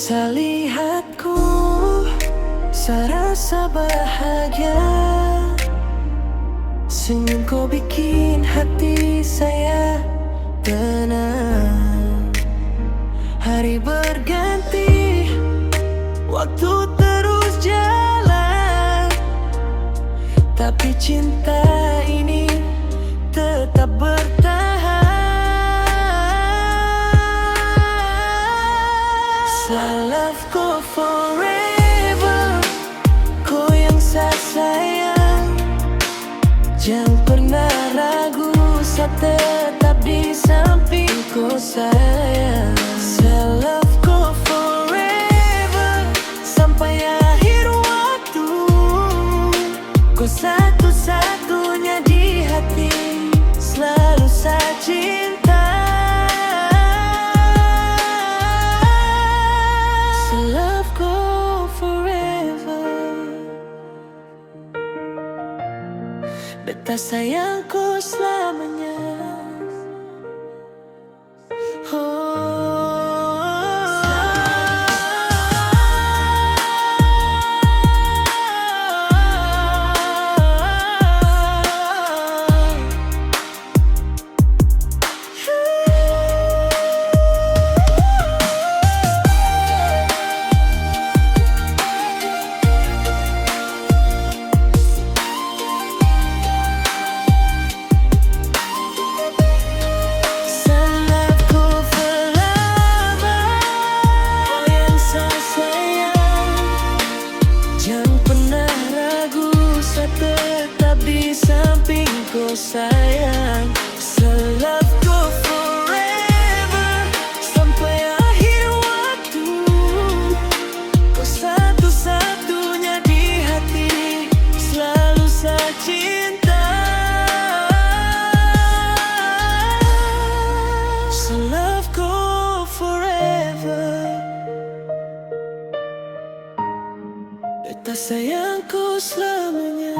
Salihatku, saya rasa bahagia. Senyum kau bikin hati saya tenang. Hari berganti, waktu terus jalan, tapi cinta ini tetap bertahan. Love kau forever, kau yang saya sayang. Jangan pernah ragu, saya tetap di sampingku sayang. Love kau forever, sampai akhir waktu. Kau satu-satunya di hati, selalu saya cinta. Love kau forever, beta sayangku selamanya. Tetap di sampingku sayang. Love kau forever, sampai akhir waktu. Kau satu-satunya di hati, selalu saya cinta. Love kau forever, beta sayangku selamanya.